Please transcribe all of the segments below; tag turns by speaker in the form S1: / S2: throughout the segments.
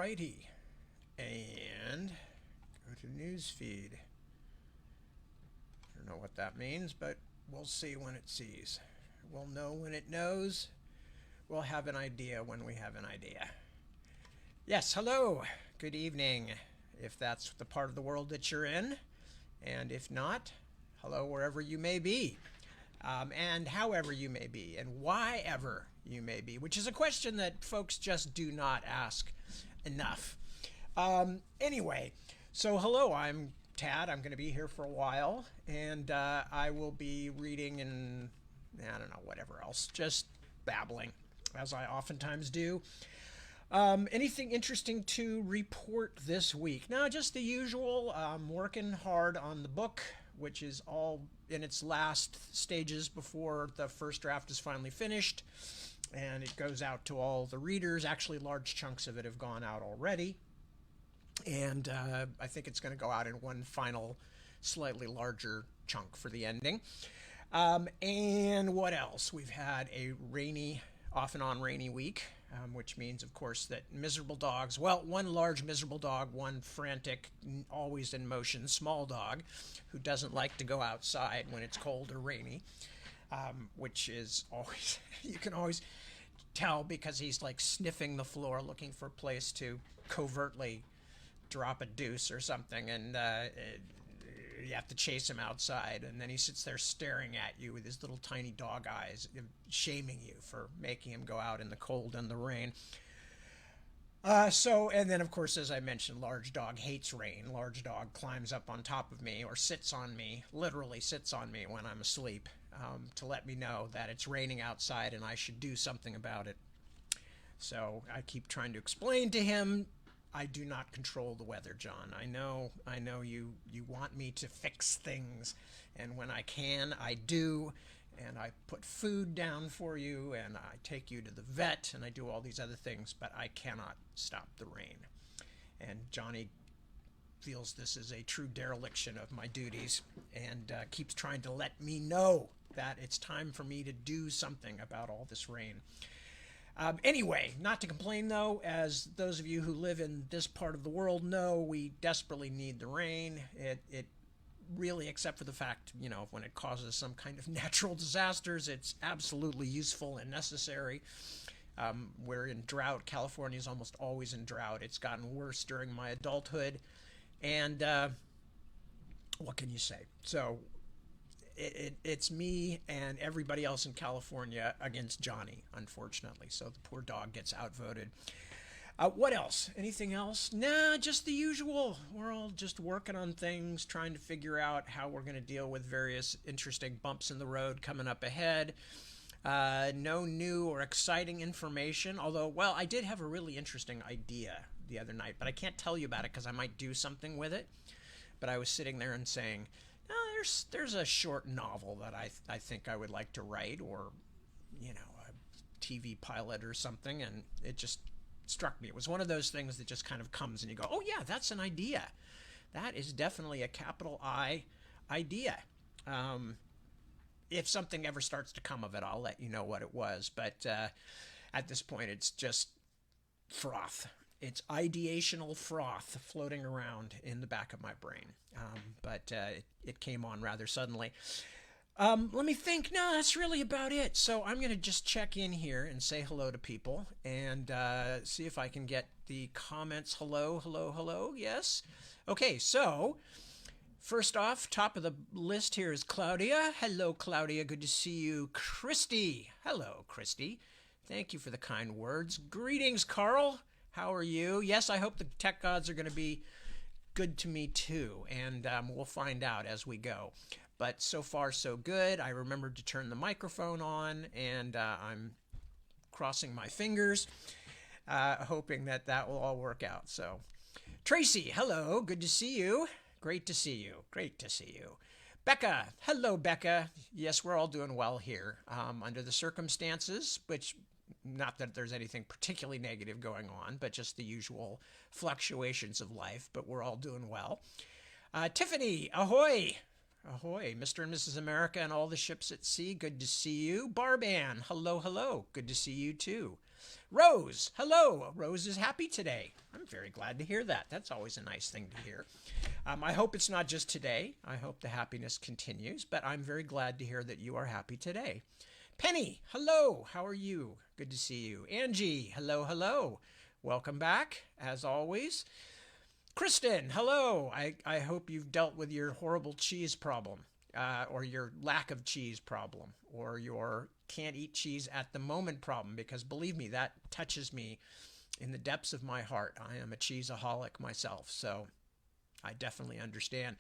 S1: Alrighty, and go to newsfeed. I don't know what that means, but we'll see when it sees. We'll know when it knows. We'll have an idea when we have an idea. Yes, hello, good evening, if that's the part of the world that you're in. And if not, hello wherever you may be. And however you may be, and why ever you may be, which is a question that folks just do not ask enough. Anyway, so hello, I'm Tad. I'm going to be here for a while, and I will be reading and, I don't know, whatever else, just babbling, as I oftentimes do. Anything interesting to report this week? No, just the usual. I'm working hard on the book, which is all in its last stages before the first draft is finally finished. And it goes out to all the readers. Actually, large chunks of it have gone out already. And I think it's going to go out in one final, slightly larger chunk for the ending. And what else? We've had a rainy, off and on rainy week, which means, of course, that miserable dogs, well, one large miserable dog, one frantic, always in motion, small dog, who doesn't like to go outside when it's cold or rainy, which is always, you can always tell because he's like sniffing the floor looking for a place to covertly drop a deuce or something, and you have to chase him outside, and then he sits there staring at you with his little tiny dog eyes, shaming you for making him go out in the cold and the rain. And then, of course, as I mentioned, large dog hates rain. Large dog climbs up on top of me or sits on me, literally sits on me when I'm asleep, to let me know that it's raining outside and I should do something about it. So I keep trying to explain to him, I do not control the weather, John. I know you want me to fix things, and when I can, I do, and I put food down for you, and I take you to the vet, and I do all these other things, but I cannot stop the rain. And Johnny feels this is a true dereliction of my duties, and keeps trying to let me know that it's time for me to do something about all this rain. Anyway, not to complain though, as those of you who live in this part of the world know, we desperately need the rain. It really, except for the fact, when it causes some kind of natural disasters, it's absolutely useful and necessary. We're in drought. California is almost always in drought. It's gotten worse during my adulthood. And what can you say? So it's me and everybody else in California against Johnny, unfortunately. So the poor dog gets outvoted. What else? Anything else? Nah, just the usual. We're all just working on things, trying to figure out how we're going to deal with various interesting bumps in the road coming up ahead. No new or exciting information, although, well, I did have a really interesting idea the other night, but I can't tell you about it because I might do something with it. But I was sitting there and saying, no, there's a short novel that I think I would like to write, or, a TV pilot or something, and it just struck me. It was one of those things that just kind of comes and you go, oh yeah, that's an idea. That is definitely a capital I idea. If something ever starts to come of it, I'll let you know what it was. But at this point, it's just froth. It's ideational froth floating around in the back of my brain. But it came on rather suddenly. Let me think. No, that's really about it. So I'm going to just check in here and say hello to people and see if I can get the comments. Hello, hello, hello. Yes. Okay, so first off, top of the list here is Claudia. Hello, Claudia. Good to see you. Christy. Hello, Christy. Thank you for the kind words. Greetings, Carl. How are you? Yes, I hope the tech gods are going to be good to me too, and we'll find out as we go. But so far, so good. I remembered to turn the microphone on, and I'm crossing my fingers, hoping that will all work out. So, Tracy, hello. Good to see you. Great to see you. Great to see you. Becca, hello, Becca. Yes, we're all doing well here under the circumstances, which, not that there's anything particularly negative going on, but just the usual fluctuations of life, but we're all doing well. Tiffany, ahoy. Ahoy, Mr. and Mrs. America and all the ships at sea. Good to see you. Barban, hello, hello. Good to see you too. Rose, hello. Rose is happy today. I'm very glad to hear that. That's always a nice thing to hear. I hope it's not just today. I hope the happiness continues, but I'm very glad to hear that you are happy today. Penny, hello. How are you? Good to see you. Angie, hello, hello. Welcome back, as always. Kristen, hello. I hope you've dealt with your horrible cheese problem, or your lack of cheese problem, or your can't eat cheese at the moment problem, because believe me, that touches me in the depths of my heart. I am a cheeseaholic myself, so I definitely understand.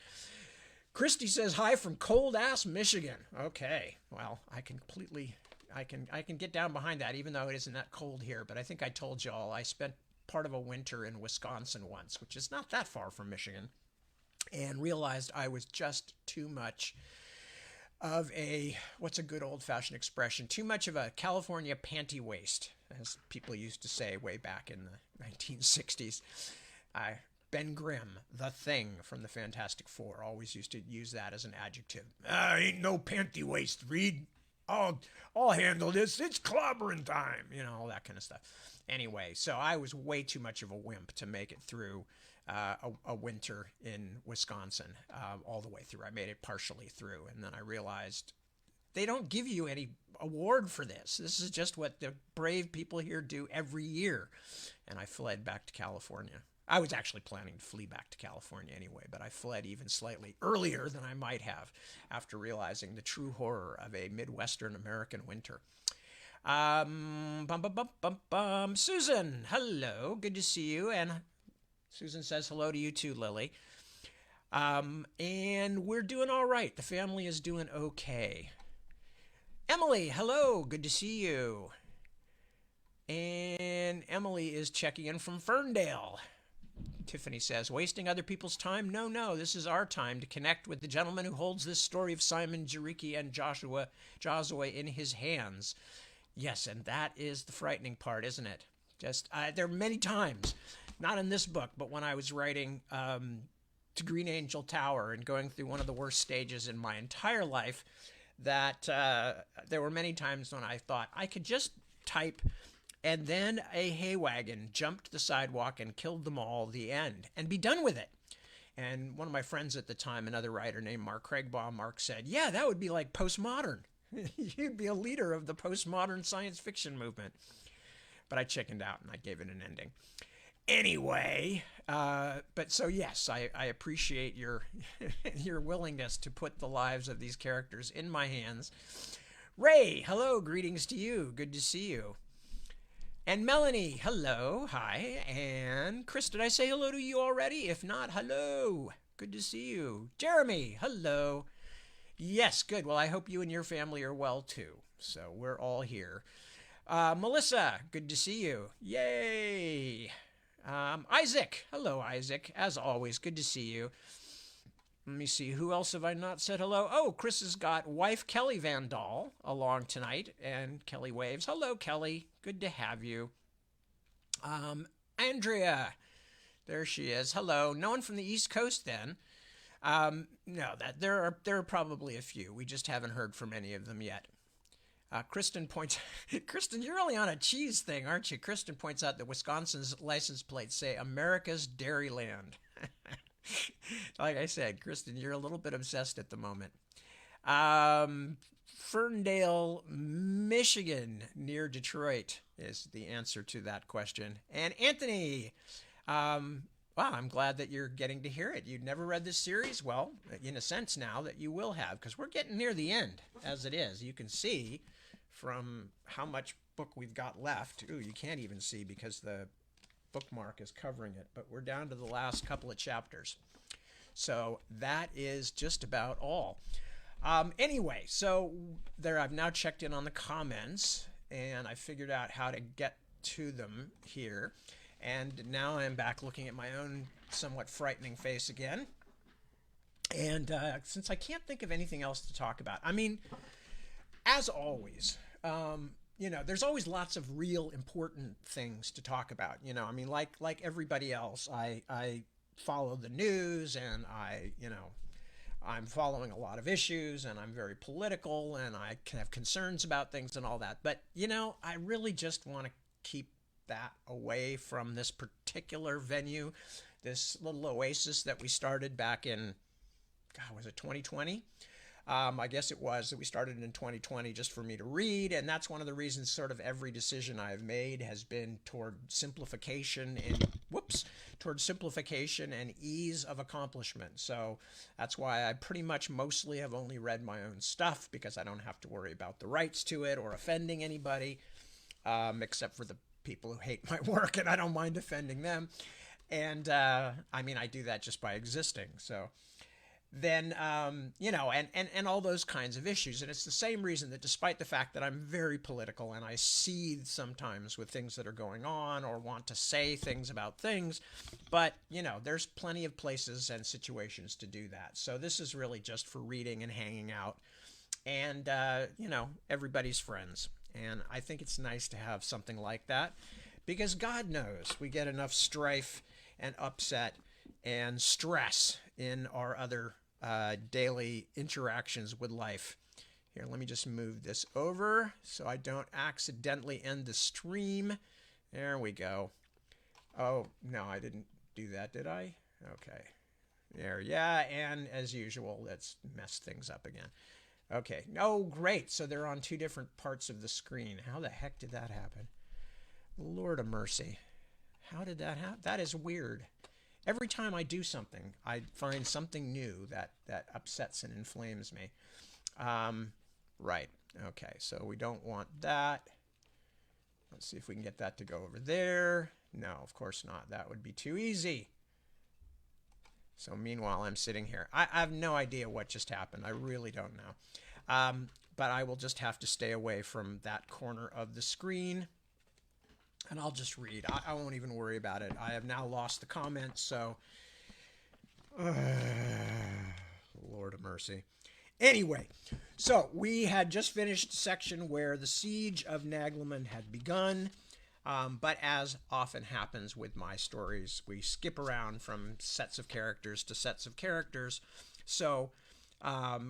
S1: Christy says hi from cold-ass Michigan. Okay, well, I can get down behind that, even though it isn't that cold here. But I think I told y'all I spent part of a winter in Wisconsin once, which is not that far from Michigan, and realized I was just too much of a, what's a good old-fashioned expression, too much of a California panty waist, as people used to say way back in the 1960s. Ben Grimm, the Thing from the Fantastic Four, always used to use that as an adjective. Ain't no panty waist, Reed. I'll handle this. It's clobbering time. You know, all that kind of stuff. Anyway, so I was way too much of a wimp to make it through a winter in Wisconsin all the way through. I made it partially through, and then I realized they don't give you any award for this. This is just what the brave people here do every year. And I fled back to California. I was actually planning to flee back to California anyway, but I fled even slightly earlier than I might have after realizing the true horror of a Midwestern American winter. Susan, hello. Good to see you. And Susan says hello to you too, Lily. And we're doing all right. The family is doing okay. Emily, hello. Good to see you. And Emily is checking in from Ferndale. Tiffany says, wasting other people's time? No, this is our time to connect with the gentleman who holds this story of Simon Jiricki and Josue in his hands. Yes, and that is the frightening part, isn't it? Just there are many times, not in this book, but when I was writing to Green Angel Tower and going through one of the worst stages in my entire life, that there were many times when I thought I could just type, and then a hay wagon jumped the sidewalk and killed them all, the end, and be done with it. And one of my friends at the time, another writer named Mark Craigbaugh, Mark said, yeah, that would be like postmodern. You'd be a leader of the postmodern science fiction movement. But I chickened out and I gave it an ending. Anyway, but so yes, I appreciate your your willingness to put the lives of these characters in my hands. Ray, hello, greetings to you. Good to see you. And Melanie, hello, hi. And Chris, did I say hello to you already? If not, hello. Good to see you. Jeremy, hello. Yes, good. Well, I hope you and your family are well, too. So we're all here. Melissa, good to see you. Yay. Isaac, hello, Isaac. As always, good to see you. Let me see, who else have I not said hello? Oh, Chris has got wife Kelly Van Dahl along tonight, and Kelly waves. Hello, Kelly. Good to have you. Andrea, there she is. Hello. No one from the East Coast, then. No, there are probably a few. We just haven't heard from any of them yet. Kristen points. Kristen, you're really on a cheese thing, aren't you? Kristen points out that Wisconsin's license plates say America's Dairyland. Like I said, Kristen, you're a little bit obsessed at the moment. Ferndale, Michigan, near Detroit, is the answer to that question. And Anthony, wow, I'm glad that you're getting to hear it. You'd never read this series? Well, in a sense now that you will have, because we're getting near the end, as it is. You can see from how much book we've got left. Ooh, you can't even see because the bookmark is covering it, but we're down to the last couple of chapters. So that is just about all. Anyway, so there I've now checked in on the comments, and I figured out how to get to them here. And now I'm back looking at my own somewhat frightening face again. And since I can't think of anything else to talk about, I mean, as always, you know, there's always lots of real important things to talk about. You know, I mean, like everybody else, I follow the news, and I'm following a lot of issues, and I'm very political, and I can have concerns about things and all that. But, you know, I really just want to keep that away from this particular venue, this little oasis that we started back in, God, was it 2020? I guess it was that we started in 2020 just for me to read, and that's one of the reasons sort of every decision I've made has been toward simplification toward simplification and ease of accomplishment. So that's why I pretty much mostly have only read my own stuff, because I don't have to worry about the rights to it or offending anybody, except for the people who hate my work, and I don't mind offending them. And I mean, I do that just by existing. So then, and all those kinds of issues. And it's the same reason that despite the fact that I'm very political and I seethe sometimes with things that are going on or want to say things about things, but, there's plenty of places and situations to do that. So this is really just for reading and hanging out and, everybody's friends. And I think it's nice to have something like that, because God knows we get enough strife and upset and stress in our other daily interactions with life. Here, let me just move this over so I don't accidentally end the stream. There we go. Oh, no, I didn't do that, did I? Okay. There, yeah, and as usual, let's mess things up again. Okay. Oh, great. So they're on two different parts of the screen. How the heck did that happen? Lord of mercy. How did that happen? That is weird. Every time I do something, I find something new that upsets and inflames me. Right. Okay, so we don't want that. Let's see if we can get that to go over there. No, of course not. That would be too easy. So meanwhile, I'm sitting here. I have no idea what just happened. I really don't know. But I will just have to stay away from that corner of the screen. And I'll just read. I won't even worry about it. I have now lost the comments, so... Lord of mercy. Anyway, so we had just finished the section where the siege of Naglman had begun. But as often happens with my stories, we skip around from sets of characters to sets of characters. So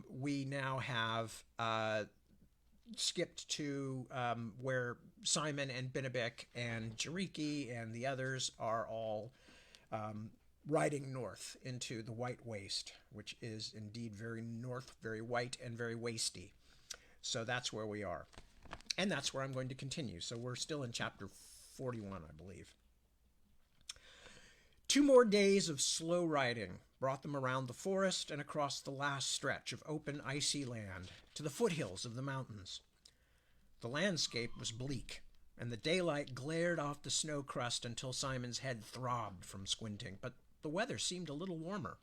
S1: we now have... skipped to where Simon and Binabek and Jariki and the others are all riding north into the White Waste, which is indeed very north, very white, and very wasty. So that's where we are. And that's where I'm going to continue. So we're still in chapter 41, I believe. 2 more days of slow riding brought them around the forest and across the last stretch of open, icy land to the foothills of the mountains. The landscape was bleak, and the daylight glared off the snow crust until Simon's head throbbed from squinting, but the weather seemed a little warmer.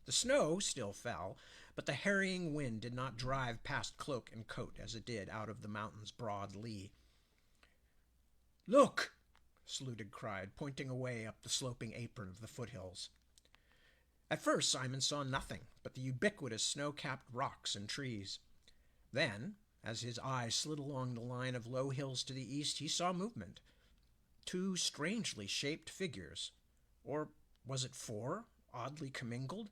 S1: The snow still fell, but the harrying wind did not drive past cloak and coat as it did out of the mountain's broad lee. "Look!" Sludig cried, pointing away up the sloping apron of the foothills. At first Simon saw nothing but the ubiquitous snow-capped rocks and trees. Then, as his eyes slid along the line of low hills to the east, he saw movement. 2 strangely shaped figures, or was it 4, oddly commingled,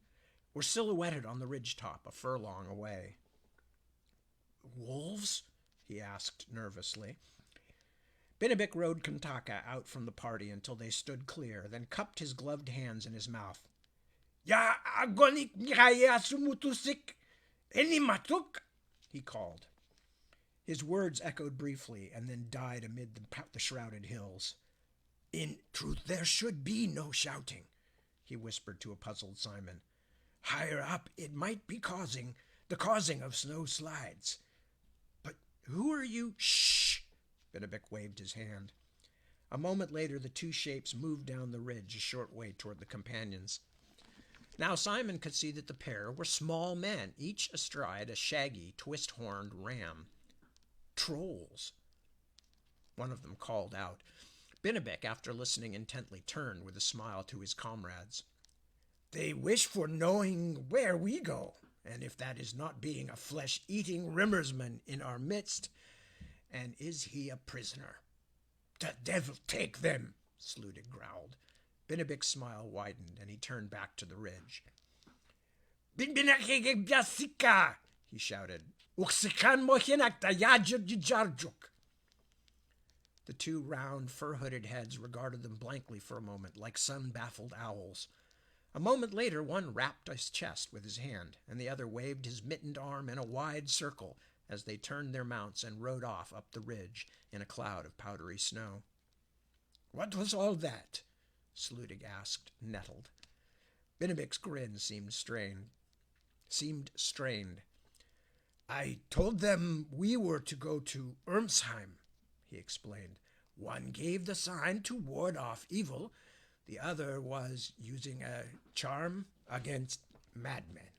S1: were silhouetted on the ridge-top a furlong away. "Wolves?" he asked nervously. Binabek rode Kantaka out from the party until they stood clear, then cupped his gloved hands in his mouth. "Ya agonik nikaya sumutusik eni matuk," he called. His words echoed briefly and then died amid the shrouded hills. "In truth, there should be no shouting," he whispered to a puzzled Simon. "Higher up, it might be the causing of snow slides. But who are you?" "Shh!" Binabek waved his hand. A moment later, the 2 shapes moved down the ridge a short way toward the companions. Now Simon could see that the pair were small men, each astride a shaggy, twist-horned ram. "Trolls," one of them called out. Binabek, after listening intently, turned with a smile to his comrades. "They wish for knowing where we go, and if that is not being a flesh-eating Rimmersman in our midst. And is he a prisoner?" "The devil take them," Sludig growled. Binabek's smile widened, and he turned back to the ridge. "Binbinakegbyasika," he shouted. "Uksikan mohinak da yajuk. The two round, fur-hooded heads regarded them blankly for a moment, like sun-baffled owls. A moment later, one rapped his chest with his hand, and the other waved his mittened arm in a wide circle as they turned their mounts and rode off up the ridge in a cloud of powdery snow. "What was all that?" Sludig asked, nettled. Benebik's grin seemed strained. "I told them we were to go to Ermsheim," he explained. "One gave the sign to ward off evil. The other was using a charm against madmen."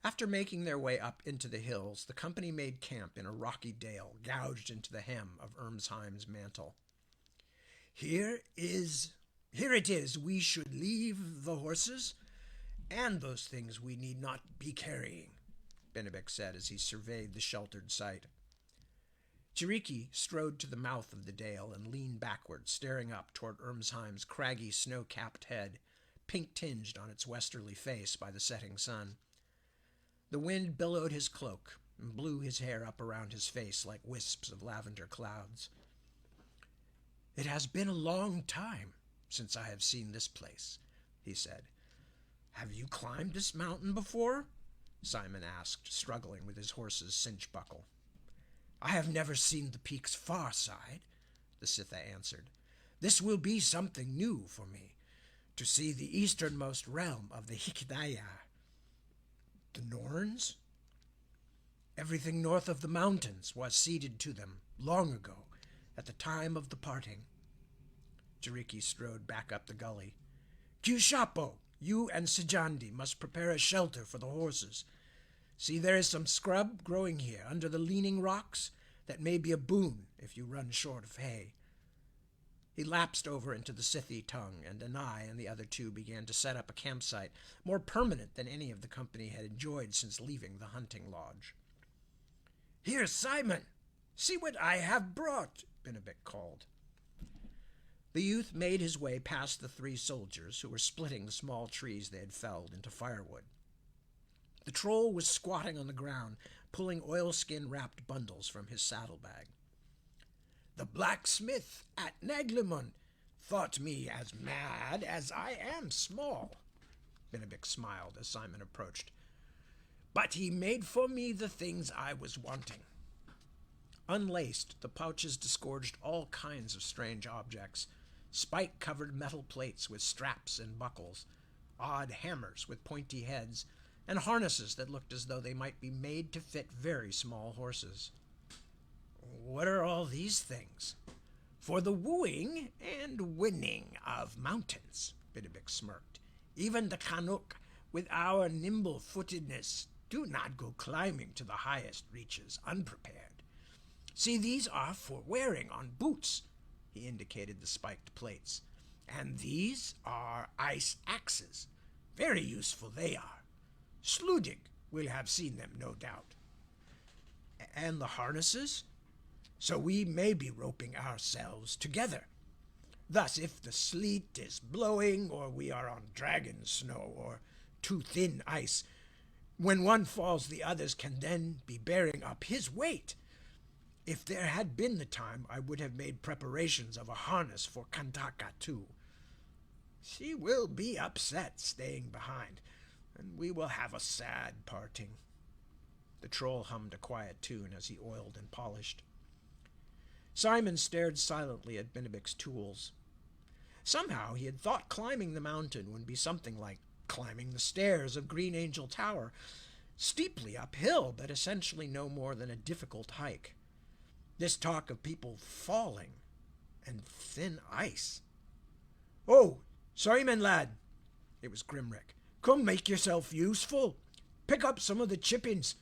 S1: After making their way up into the hills, the company made camp in a rocky dale gouged into the hem of Ermsheim's mantle. Here it is we should leave the horses and those things we need not be carrying," Benebik said as he surveyed the sheltered site. Jiriki strode to the mouth of the dale and leaned backward, staring up toward Ermsheim's craggy, snow-capped head, pink-tinged on its westerly face by the setting sun. The wind billowed his cloak and blew his hair up around his face like wisps of lavender clouds. "It has been a long time since I have seen this place," he said. "Have you climbed this mountain before?" Simon asked, struggling with his horse's cinch buckle. "I have never seen the peak's far side," the Sitha answered. "This will be something new for me, to see the easternmost realm of the Hikidaya." "The Norns?" "Everything north of the mountains was ceded to them long ago, at the time of the parting." Jiriki strode back up the gully. "Kyushapo, you and Sijandi must prepare a shelter for the horses. See, there is some scrub growing here under the leaning rocks that may be a boon if you run short of hay." He lapsed over into the Scythi tongue, and Anai and the other two began to set up a campsite, more permanent than any of the company had enjoyed since leaving the hunting lodge. "Here, Simon, see what I have brought," Benebik called. The youth made his way past the three soldiers who were splitting the small trees they had felled into firewood. The troll was squatting on the ground, pulling oilskin-wrapped bundles from his saddlebag. "The blacksmith at Naglimund thought me as mad as I am small," Benebik smiled as Simon approached. "But he made for me the things I was wanting." Unlaced, the pouches disgorged all kinds of strange objects: spike-covered metal plates with straps and buckles, odd hammers with pointy heads, and harnesses that looked as though they might be made to fit very small horses. "What are all these things?" "For the wooing and winning of mountains," Benebik smirked. "Even the Canuck, with our nimble-footedness, do not go climbing to the highest reaches unprepared. See, these are for wearing on boots," he indicated the spiked plates. "And these are ice axes. Very useful they are. Sludig will have seen them, no doubt." "And the harnesses?" "So we may be roping ourselves together. Thus, if the sleet is blowing, or we are on dragon snow, or too thin ice, when one falls the others can then be bearing up his weight. If there had been the time, I would have made preparations of a harness for Kantaka too. She will be upset staying behind, and we will have a sad parting." The troll hummed a quiet tune as he oiled and polished. Simon stared silently at Benebik's tools. Somehow he had thought climbing the mountain would be something like climbing the stairs of Green Angel Tower, steeply uphill, but essentially no more than a difficult hike. This talk of people falling and thin ice. "Oh, Simon, lad," it was Grimrick, "come make yourself useful. Pick up some of the chippings.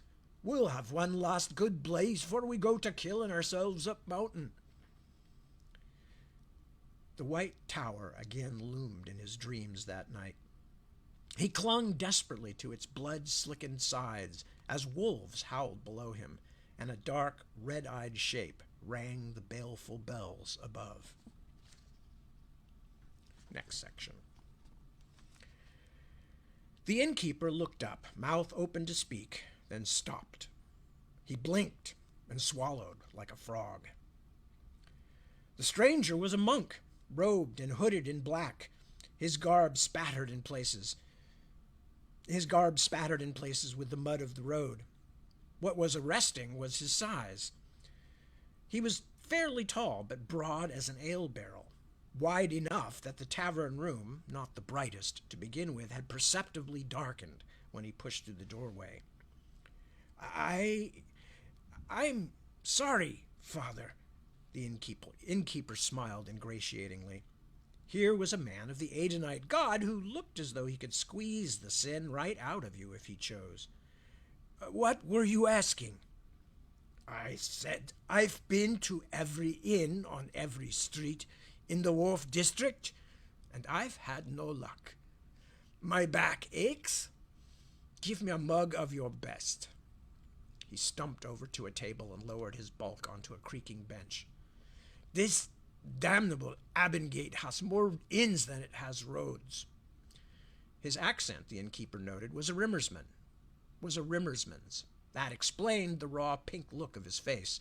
S1: We'll have one last good blaze before we go to killing ourselves up mountain." The white tower again loomed in his dreams that night. He clung desperately to its blood-slickened sides as wolves howled below him, and a dark, red-eyed shape rang the baleful bells above. Next section. The innkeeper looked up, mouth open to speak, then stopped. He blinked, and swallowed like a frog. The stranger was a monk, robed and hooded in black, his garb spattered in places. With the mud of the road. What was arresting was his size. He was fairly tall, but broad as an ale barrel, wide enough that the tavern room, not the brightest to begin with, had perceptibly darkened when he pushed through the doorway. I'm sorry, Father. The innkeeper smiled ingratiatingly. Here was a man of the Adenite god who looked as though he could squeeze the sin right out of you if he chose. What were you asking? I said, I've been to every inn on every street in the Wharf District, and I've had no luck. My back aches. Give me a mug of your best. He stumped over to a table and lowered his bulk onto a creaking bench. This damnable Abingate has more inns than it has roads. His accent, the innkeeper noted, was a Rimmersman's. That explained the raw pink look of his face.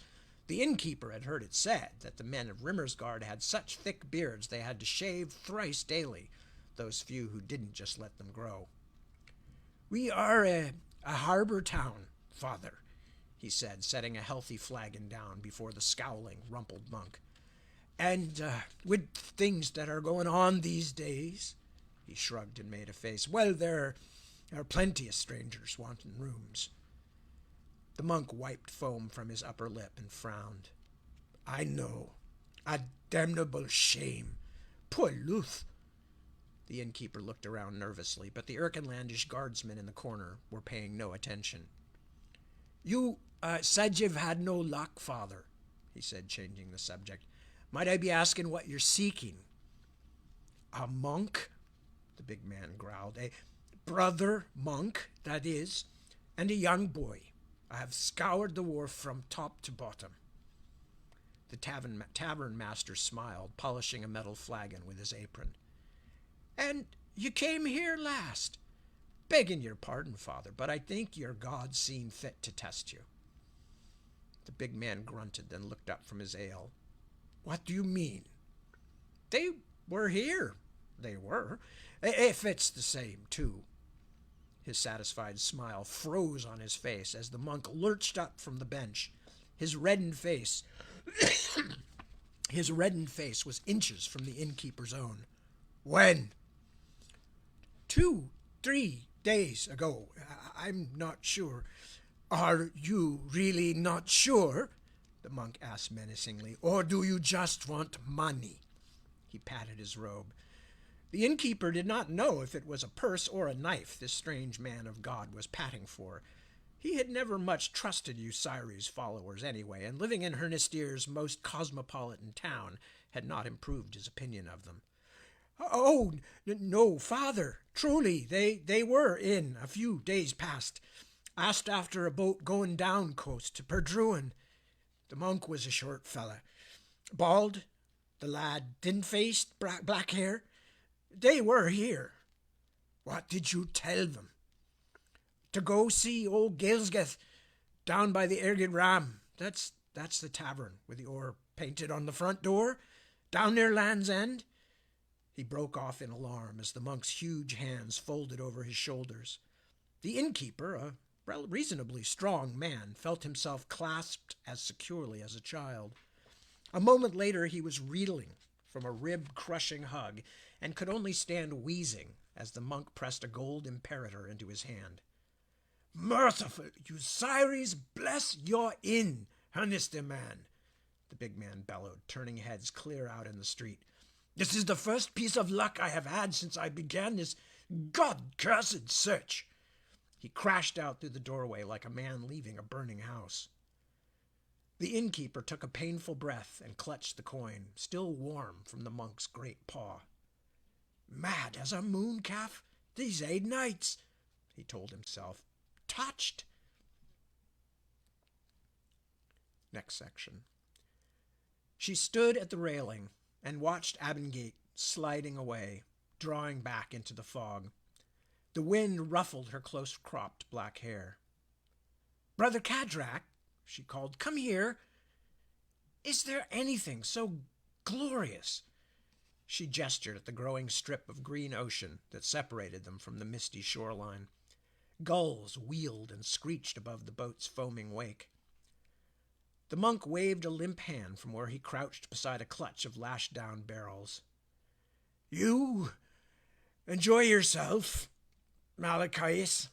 S1: The innkeeper had heard it said that the men of Rimmersgard had such thick beards they had to shave thrice daily, those few who didn't just let them grow. We are a harbour town, Father, he said, setting a healthy flagon down before the scowling, rumpled monk. And with things that are going on these days, he shrugged and made a face, well, there are plenty of strangers wanting rooms. The monk wiped foam from his upper lip and frowned. I know. A damnable shame. Poor Luth. The innkeeper looked around nervously, but the Erkenlandish guardsmen in the corner were paying no attention. You said you've had no luck, Father, he said, changing the subject. Might I be asking what you're seeking? A monk, the big man growled. A brother monk, that is, and a young boy. I have scoured the wharf from top to bottom. The tavern master smiled, polishing a metal flagon with his apron. And you came here last? Begging your pardon, Father, but I think your God seen fit to test you. The big man grunted, then looked up from his ale. What do you mean? They were here. They were. If it's the same, too. His satisfied smile froze on his face as the monk lurched up from the bench. His reddened face was inches from the innkeeper's own. When? 2, 3 days ago. I'm not sure. Are you really not sure? The monk asked menacingly. Or do you just want money? He patted his robe. The innkeeper did not know if it was a purse or a knife this strange man of God was patting for. He had never much trusted Usiri's followers anyway, and living in Hernystir's most cosmopolitan town had not improved his opinion of them. Oh, no, Father, truly, they were in a few days past. Asked after a boat going down coast to Perdruin. The monk was a short fella. Bald, the lad thin-faced, black hair. They were here. What did you tell them? To go see old Gaelsgeth down by the Ergid Ram. That's the tavern with the oar painted on the front door, down near Land's End. He broke off in alarm as the monk's huge hands folded over his shoulders. The innkeeper, a reasonably strong man, felt himself clasped as securely as a child. A moment later he was reeling from a rib-crushing hug and could only stand wheezing as the monk pressed a gold imperator into his hand. Merciful Usiris, bless your inn, Hernystir man, the big man bellowed, turning heads clear out in the street. This is the first piece of luck I have had since I began this God-cursed search. He crashed out through the doorway like a man leaving a burning house. The innkeeper took a painful breath and clutched the coin, still warm from the monk's great paw. Mad as a mooncalf, these 8 nights, he told himself. Touched. Next section. She stood at the railing and watched Abingate sliding away, drawing back into the fog. The wind ruffled her close-cropped black hair. Brother Cadrak, she called. "Come here. Is there anything so glorious?" She gestured at the growing strip of green ocean that separated them from the misty shoreline. Gulls wheeled and screeched above the boat's foaming wake. The monk waved a limp hand from where he crouched beside a clutch of lashed-down barrels. "You enjoy yourself, Malachias.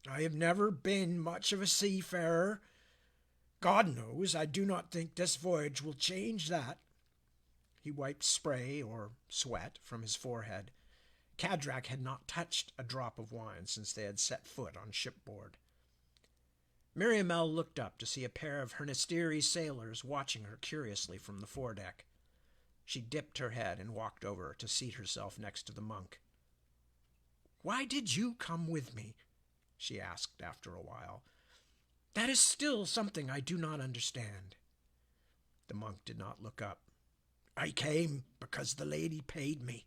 S1: I have never been much of a seafarer. God knows I do not think this voyage will change that." He wiped spray or sweat from his forehead. Cadrak had not touched a drop of wine since they had set foot on shipboard. Miriamel looked up to see a pair of Hernestiri sailors watching her curiously from the foredeck. She dipped her head and walked over to seat herself next to the monk. "Why did you come with me?" she asked after a while. "That is still something I do not understand." The monk did not look up. "I came because the lady paid me."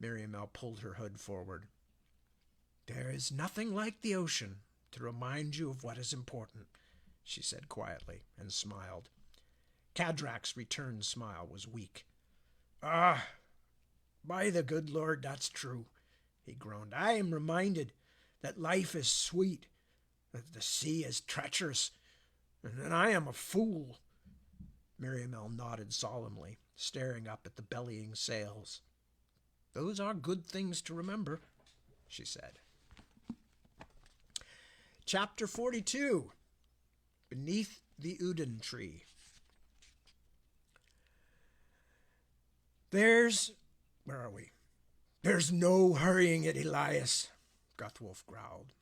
S1: Miriamel pulled her hood forward. "There is nothing like the ocean to remind you of what is important," she said quietly, and smiled. Cadrak's returned smile was weak. "Ah, by the good Lord, that's true," he groaned. "I am reminded that life is sweet, that the sea is treacherous, and that I am a fool." Miriamel nodded solemnly, staring up at the bellying sails. "Those are good things to remember," she said. Chapter 42. Beneath the Uden Tree. Where are we? "There's no hurrying it, Elias," Guthwolf growled.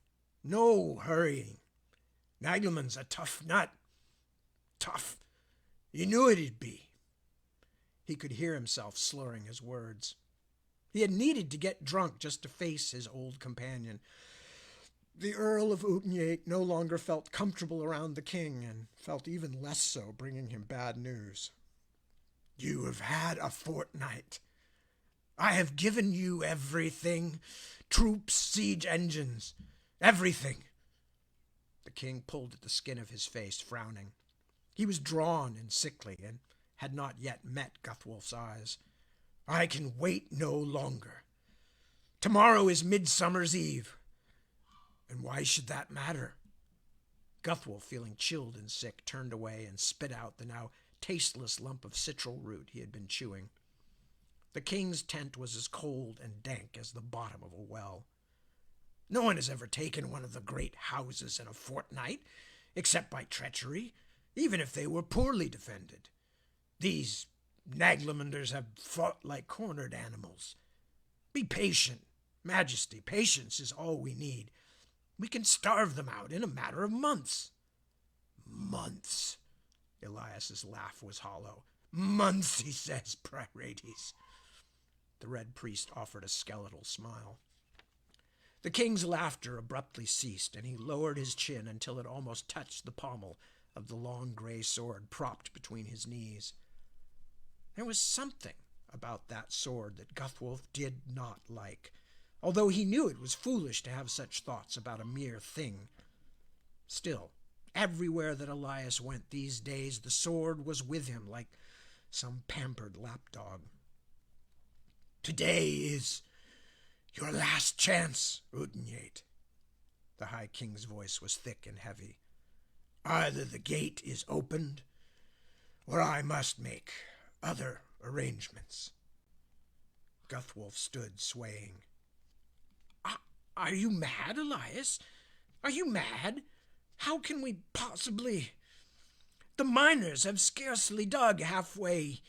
S1: "No hurrying. Nagelman's a tough nut. Tough. You knew it'd be." He could hear himself slurring his words. He had needed to get drunk just to face his old companion. The Earl of Utenjate no longer felt comfortable around the king, and felt even less so bringing him bad news. "You have had a fortnight. I have given you everything. Troops, siege engines, everything." The king pulled at the skin of his face, frowning. He was drawn and sickly, and had not yet met Guthwolf's eyes. "I can wait no longer. Tomorrow is Midsummer's Eve. And why should that matter?" Guthwolf, feeling chilled and sick, turned away and spit out the now tasteless lump of citral root he had been chewing. The king's tent was as cold and dank as the bottom of a well. No one has ever taken one of the great houses in a fortnight, except by treachery, even if they were poorly defended. These Naglemunders have fought like cornered animals. Be patient, Majesty. Patience is all we need. We can starve them out in a matter of months." "Months." Elias's laugh was hollow. "Months, he says, Praetorius." The red priest offered a skeletal smile. The king's laughter abruptly ceased, and he lowered his chin until it almost touched the pommel of the long gray sword propped between his knees. There was something about that sword that Guthwolf did not like, although he knew it was foolish to have such thoughts about a mere thing. Still, everywhere that Elias went these days, the sword was with him like some pampered lapdog. "Today is your last chance, Utenjate." The High King's voice was thick and heavy. "Either the gate is opened, or I must make other arrangements." Guthwolf stood swaying. Are you mad, Elias? Are you mad? How can we possibly... The miners have scarcely dug halfway."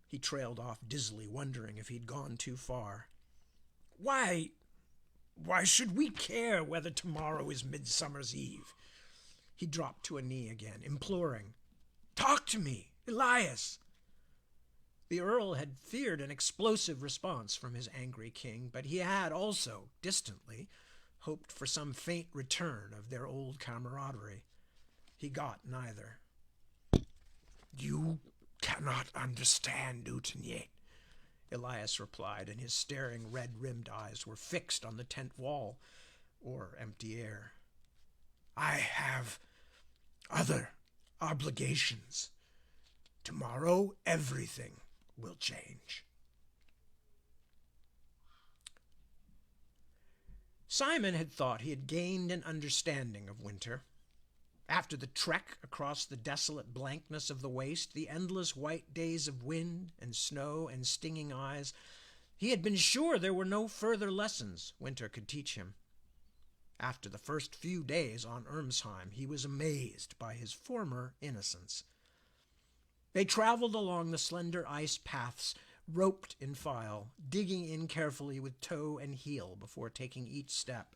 S1: He trailed off dizzily, wondering if he'd gone too far. Why should we care whether tomorrow is Midsummer's Eve?" He dropped to a knee again, imploring. "Talk to me, Elias." The Earl had feared an explosive response from his angry king, but he had also, distantly, hoped for some faint return of their old camaraderie. He got neither. "You cannot understand, Utenjate," Elias replied, and his staring red-rimmed eyes were fixed on the tent wall, or empty air. "I have other obligations. Tomorrow, everything will change. Simon had thought he had gained an understanding of winter. After the trek across the desolate blankness of the waste, the endless white days of wind and snow and stinging eyes, he had been sure there were no further lessons winter could teach him. After the first few days on Irmsheim, he was amazed by his former innocence. They traveled along the slender ice paths, roped in file, digging in carefully with toe and heel before taking each step.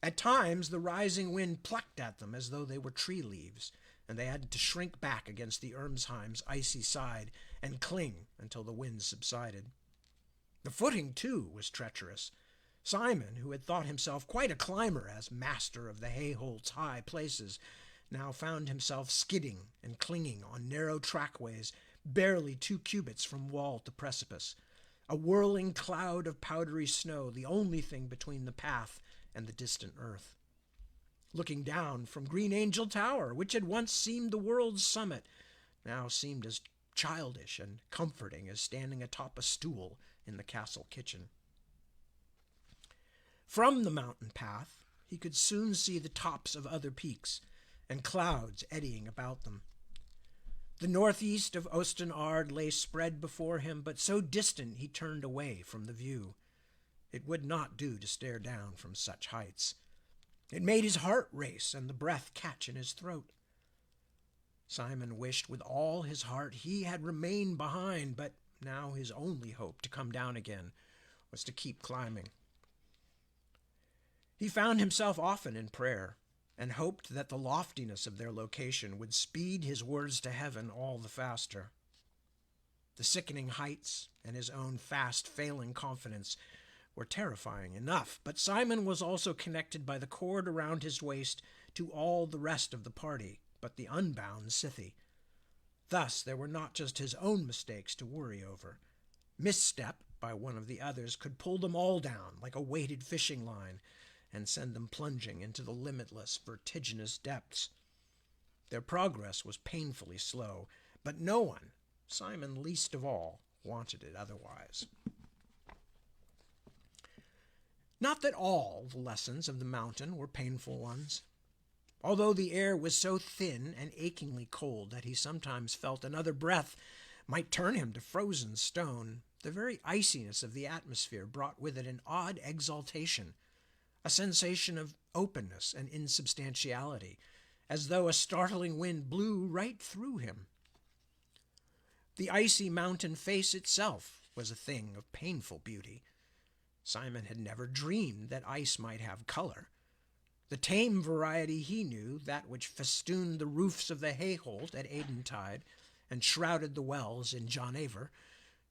S1: At times, the rising wind plucked at them as though they were tree leaves, and they had to shrink back against the Irmsheim's icy side and cling until the wind subsided. The footing, too, was treacherous. Simon, who had thought himself quite a climber as master of the Hayholt's high places, now found himself skidding and clinging on narrow trackways barely 2 cubits from wall to precipice, a whirling cloud of powdery snow the only thing between the path and the distant earth. Looking down from Green Angel Tower, which had once seemed the world's summit, now seemed as childish and comforting as standing atop a stool in the castle kitchen. From the mountain path, he could soon see the tops of other peaks and clouds eddying about them. The northeast of Ostenard lay spread before him, but so distant he turned away from the view. It would not do to stare down from such heights. It made his heart race and the breath catch in his throat. Simon wished with all his heart he had remained behind, but now his only hope to come down again was to keep climbing. He found himself often in prayer, and hoped that the loftiness of their location would speed his words to heaven all the faster. The sickening heights and his own fast failing confidence were terrifying enough, but Simon was also connected by the cord around his waist to all the rest of the party but the unbound Scythe. Thus there were not just his own mistakes to worry over. Misstep by one of the others could pull them all down like a weighted fishing line and send them plunging into the limitless, vertiginous depths. Their progress was painfully slow, but no one, Simon least of all, wanted it otherwise. Not that all the lessons of the mountain were painful ones. Although the air was so thin and achingly cold that he sometimes felt another breath might turn him to frozen stone, the very iciness of the atmosphere brought with it an odd exaltation, a sensation of openness and insubstantiality, as though a startling wind blew right through him. The icy mountain face itself was a thing of painful beauty. Simon had never dreamed that ice might have color. The tame variety he knew, that which festooned the roofs of the Hayholt at Aidentide and shrouded the wells in John Aver,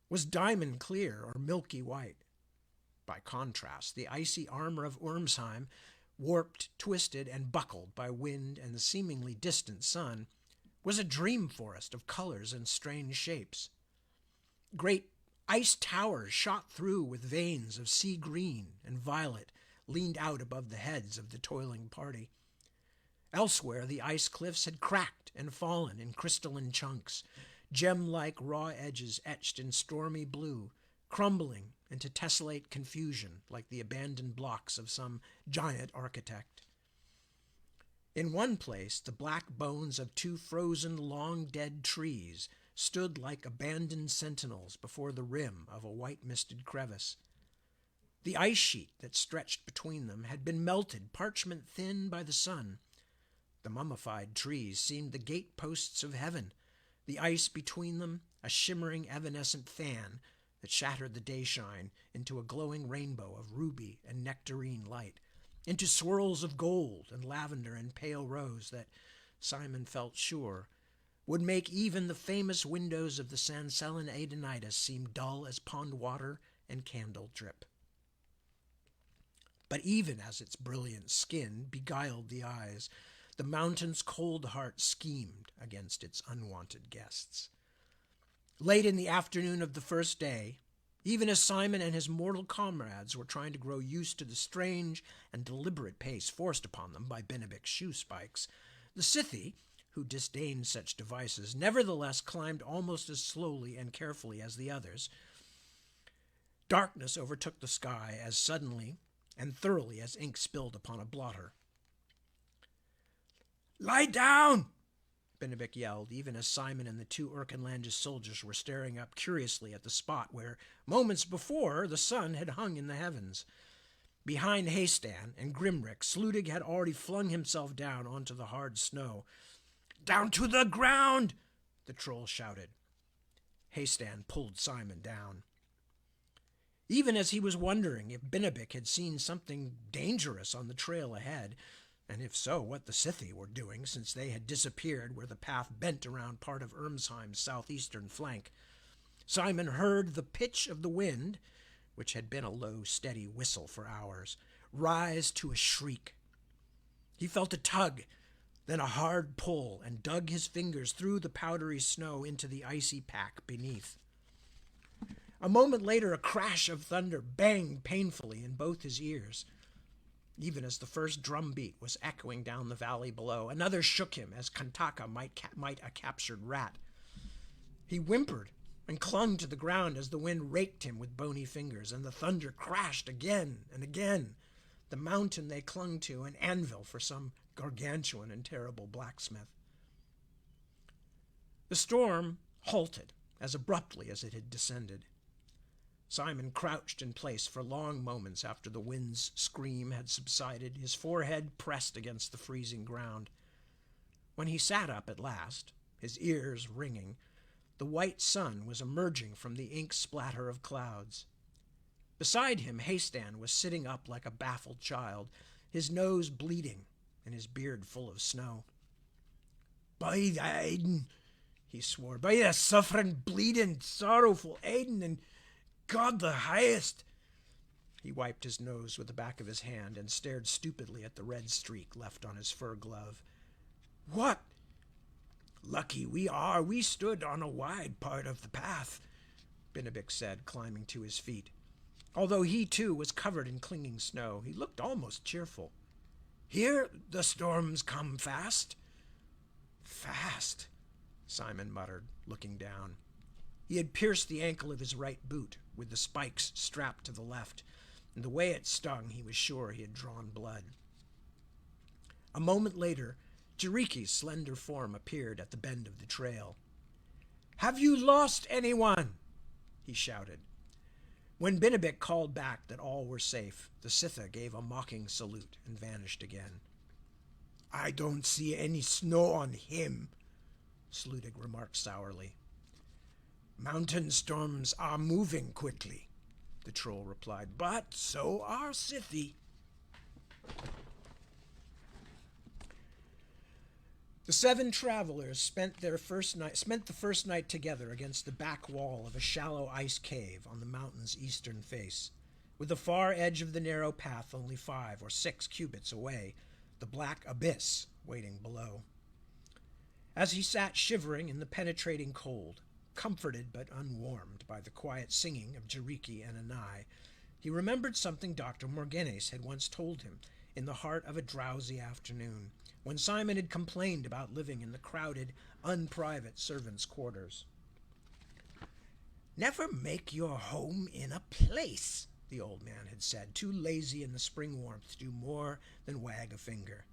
S1: was diamond clear or milky white. By contrast, the icy armor of Irmsheim, warped, twisted, and buckled by wind and the seemingly distant sun, was a dream forest of colors and strange shapes. Great ice towers shot through with veins of sea green and violet leaned out above the heads of the toiling party. Elsewhere, the ice cliffs had cracked and fallen in crystalline chunks, gem-like raw edges etched in stormy blue, crumbling into tessellate confusion like the abandoned blocks of some giant architect. In one place, the black bones of 2 frozen, long-dead trees stood like abandoned sentinels before the rim of a white-misted crevice. The ice sheet that stretched between them had been melted parchment-thin by the sun. The mummified trees seemed the gate-posts of heaven, the ice between them a shimmering evanescent fan that shattered the dayshine into a glowing rainbow of ruby and nectarine light, into swirls of gold and lavender and pale rose that, Simon felt sure, would make even the famous windows of the Sansellen Aidenitis seem dull as pond water and candle drip. But even as its brilliant skin beguiled the eyes, the mountain's cold heart schemed against its unwanted guests. Late in the afternoon of the first day, even as Simon and his mortal comrades were trying to grow used to the strange and deliberate pace forced upon them by Bennebick's shoe spikes, The Scythe, who disdained such devices, nevertheless climbed almost as slowly and carefully as the others. Darkness overtook the sky as suddenly and thoroughly as ink spilled upon a blotter. "Lie down!" Benedict yelled, even as Simon and the two Erkenlandist soldiers were staring up curiously at the spot where, moments before, the sun had hung in the heavens. Behind Hastan and Grimrick, Sludig had already flung himself down onto the hard snow. "Down to the ground!" the troll shouted. Hastan pulled Simon down. Even as he was wondering if Benedict had seen something dangerous on the trail ahead, and if so, what the Scythe were doing, since they had disappeared where the path bent around part of Irmsheim's southeastern flank, Simon heard the pitch of the wind, which had been a low, steady whistle for hours, rise to a shriek. He felt a tug, then a hard pull, and dug his fingers through the powdery snow into the icy pack beneath. A moment later, a crash of thunder banged painfully in both his ears. Even as the first drum beat was echoing down the valley below, another shook him as Kantaka might a captured rat. He whimpered and clung to the ground as the wind raked him with bony fingers, and the thunder crashed again and again. The mountain they clung to, an anvil for some gargantuan and terrible blacksmith. The storm halted as abruptly as it had descended. Simon crouched in place for long moments after the wind's scream had subsided, his forehead pressed against the freezing ground. When he sat up at last, his ears ringing, the white sun was emerging from the ink splatter of clouds. Beside him, Hastan was sitting up like a baffled child, his nose bleeding and his beard full of snow. "By the Aiden," he swore, "by the suffering, bleeding, sorrowful Aiden, and God the highest." He wiped his nose with the back of his hand and stared stupidly at the red streak left on his fur glove. "What?" "Lucky we are. We stood on a wide part of the path," Benedict said, climbing to his feet. Although he, too, was covered in clinging snow, he looked almost cheerful. "Here the storms come fast." "Fast," Simon muttered, looking down. He had pierced the ankle of his right boot, with the spikes strapped to the left, and the way it stung, he was sure he had drawn blood. A moment later, Jiriki's slender form appeared at the bend of the trail. "Have you lost anyone?" he shouted. When Benedict called back that all were safe, the Scythe gave a mocking salute and vanished again. "I don't see any snow on him," Sludig remarked sourly. "Mountain storms are moving quickly," the troll replied, "but so are Scythe." The seven travelers spent the first night together against the back wall of a shallow ice cave on the mountain's eastern face, with the far edge of the narrow path only 5 or 6 cubits away, the black abyss waiting below. As he sat shivering in the penetrating cold, comforted but unwarmed by the quiet singing of Jiriki and Anai, he remembered something Dr. Morgenes had once told him in the heart of a drowsy afternoon, when Simon had complained about living in the crowded, unprivate servants' quarters. "Never make your home in a place," the old man had said, too lazy in the spring warmth to do more than wag a finger.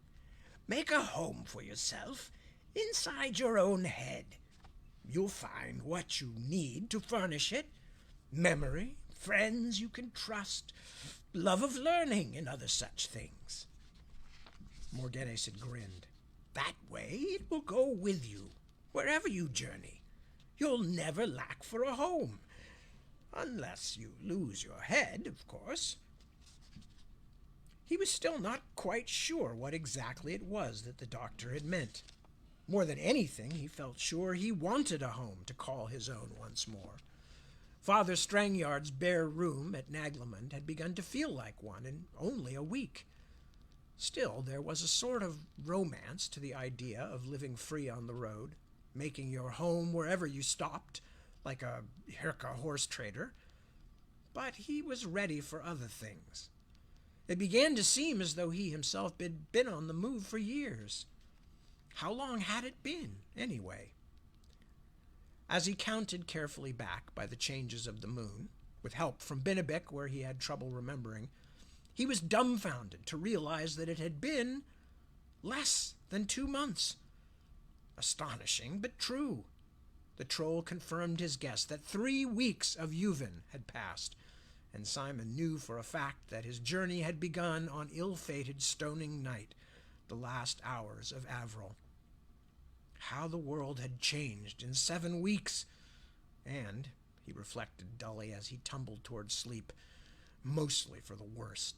S1: "Make a home for yourself inside your own head. You'll find what you need to furnish it: memory, friends you can trust, love of learning, and other such things." Morgenes had grinned. "That way it will go with you, wherever you journey. You'll never lack for a home. Unless you lose your head, of course." He was still not quite sure what exactly it was that the doctor had meant. More than anything, he felt sure he wanted a home to call his own once more. Father Strangyard's bare room at Naglemund had begun to feel like one in only a week. Still, there was a sort of romance to the idea of living free on the road, making your home wherever you stopped, like a Herka horse trader. But he was ready for other things. It began to seem as though he himself had been on the move for years. How long had it been, anyway? As he counted carefully back by the changes of the moon, with help from Binnabik where he had trouble remembering, he was dumbfounded to realize that it had been less than 2 months. Astonishing, but true. The troll confirmed his guess that 3 weeks of Yuvin had passed, and Simon knew for a fact that his journey had begun on ill-fated stoning night, the last hours of Avril. How the world had changed in 7 weeks, and, he reflected dully as he tumbled toward sleep, mostly for the worse.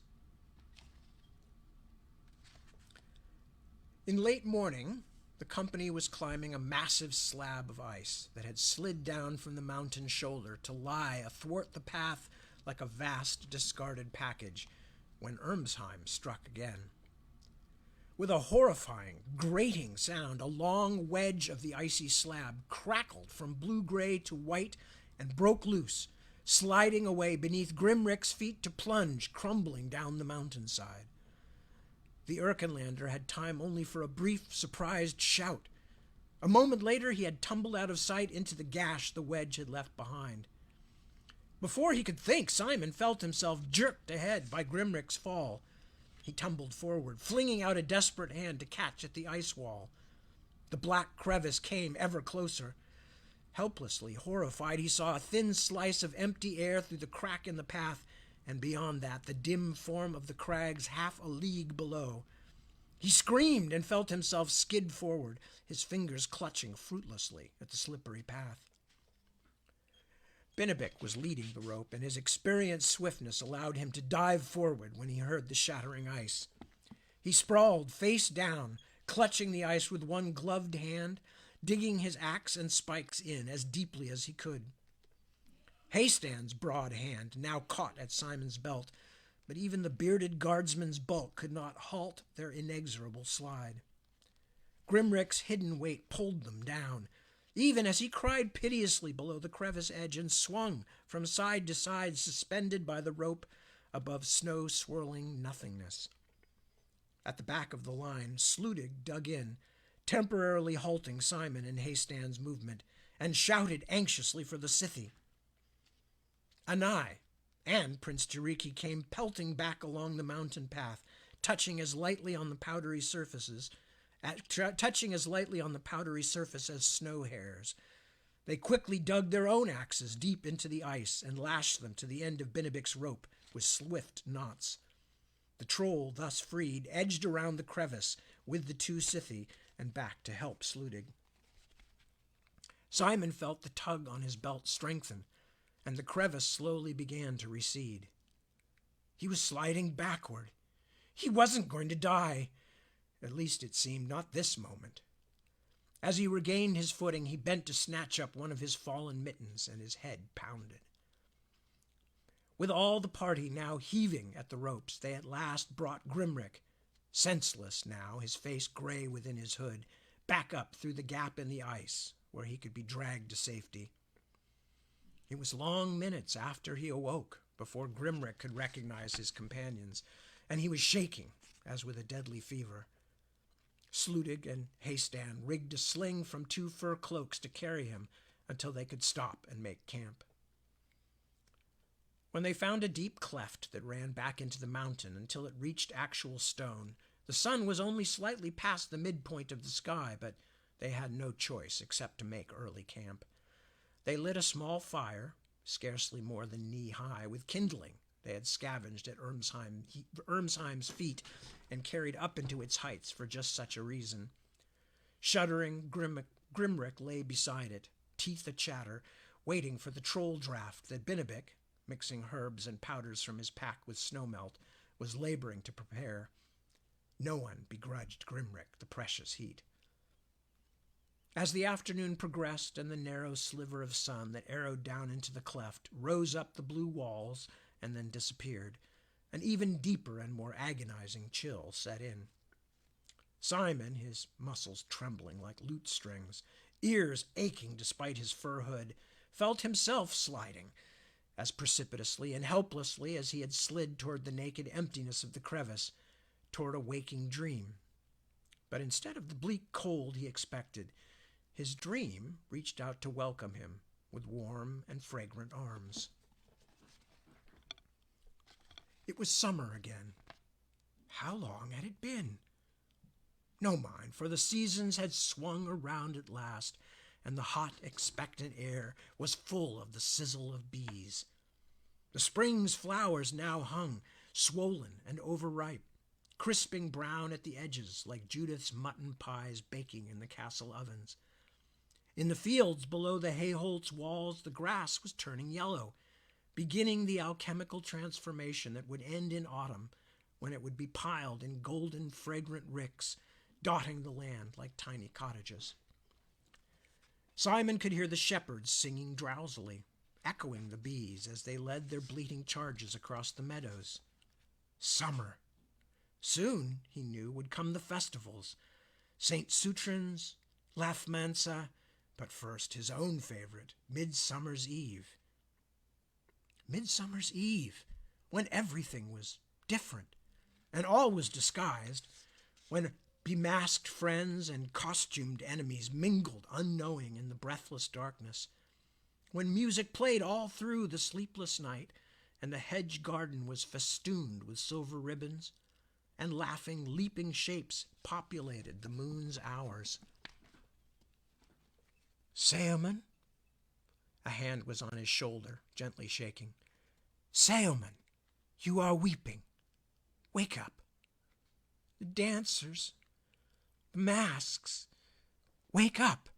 S1: In late morning, the company was climbing a massive slab of ice that had slid down from the mountain shoulder to lie athwart the path like a vast discarded package, when Ermsheim struck again. With a horrifying, grating sound, a long wedge of the icy slab crackled from blue-gray to white and broke loose, sliding away beneath Grimrick's feet to plunge, crumbling down the mountainside. The Erkenlander had time only for a brief, surprised shout. A moment later he had tumbled out of sight into the gash the wedge had left behind. Before he could think, Simon felt himself jerked ahead by Grimrick's fall. He tumbled forward, flinging out a desperate hand to catch at the ice wall. The black crevice came ever closer. Helplessly horrified, he saw a thin slice of empty air through the crack in the path, and beyond that the dim form of the crags half a league below. He screamed and felt himself skid forward, his fingers clutching fruitlessly at the slippery path. Binnabik was leading the rope, and his experienced swiftness allowed him to dive forward when he heard the shattering ice. He sprawled face down, clutching the ice with one gloved hand, digging his axe and spikes in as deeply as he could. Haystan's broad hand now caught at Simon's belt, but even the bearded guardsman's bulk could not halt their inexorable slide. Grimrick's hidden weight pulled them down, even as he cried piteously below the crevice edge and swung from side to side, suspended by the rope above snow-swirling nothingness. At the back of the line, Sludig dug in, temporarily halting Simon and Haystan's movement, and shouted anxiously for the Scythe. Anai and Prince Jariki came pelting back along the mountain path, touching as lightly on the powdery surface as snow hairs. They quickly dug their own axes deep into the ice and lashed them to the end of Binnabik's rope with swift knots. The troll, thus freed, edged around the crevice with the 2 Scythe and back to help Sludig. Simon felt the tug on his belt strengthen, and the crevice slowly began to recede. He was sliding backward. He wasn't going to die. At least it seemed not this moment. As he regained his footing, he bent to snatch up one of his fallen mittens, and his head pounded. With all the party now heaving at the ropes, they at last brought Grimrick, senseless now, his face gray within his hood, back up through the gap in the ice, where he could be dragged to safety. It was long minutes after he awoke before Grimrick could recognize his companions, and he was shaking as with a deadly fever. Sludig and Haystan rigged a sling from 2 fur cloaks to carry him until they could stop and make camp. When they found a deep cleft that ran back into the mountain until it reached actual stone, the sun was only slightly past the midpoint of the sky, but they had no choice except to make early camp. They lit a small fire, scarcely more than knee-high, with kindling they had scavenged at Ermsheim's feet and carried up into its heights for just such a reason. Shuddering, Grimrick lay beside it, teeth a-chatter, waiting for the troll draft that Binnabik, mixing herbs and powders from his pack with snowmelt, was laboring to prepare. No one begrudged Grimrick the precious heat. As the afternoon progressed and the narrow sliver of sun that arrowed down into the cleft rose up the blue walls and then disappeared, an even deeper and more agonizing chill set in. Simon, his muscles trembling like lute strings, ears aching despite his fur hood, felt himself sliding as precipitously and helplessly as he had slid toward the naked emptiness of the crevice, toward a waking dream. But instead of the bleak cold he expected, his dream reached out to welcome him with warm and fragrant arms. It was summer again. How long had it been? No mind, for the seasons had swung around at last, and the hot, expectant air was full of the sizzle of bees. The spring's flowers now hung, swollen and overripe, crisping brown at the edges like Judith's mutton pies baking in the castle ovens. In the fields below the Hayholt's walls, the grass was turning yellow, beginning the alchemical transformation that would end in autumn, when it would be piled in golden, fragrant ricks, dotting the land like tiny cottages. Simon could hear the shepherds singing drowsily, echoing the bees as they led their bleating charges across the meadows. Summer. Soon, he knew, would come the festivals, St. Sutrin's, Lathmansa, but first his own favorite, Midsummer's Eve. Midsummer's Eve, when everything was different, and all was disguised, when bemasked friends and costumed enemies mingled unknowing in the breathless darkness, when music played all through the sleepless night, and the hedge garden was festooned with silver ribbons, and laughing, leaping shapes populated the moon's hours. Sailman? A hand was on his shoulder, gently shaking. Sailman, you are weeping. Wake up. The dancers, the masks. Wake up.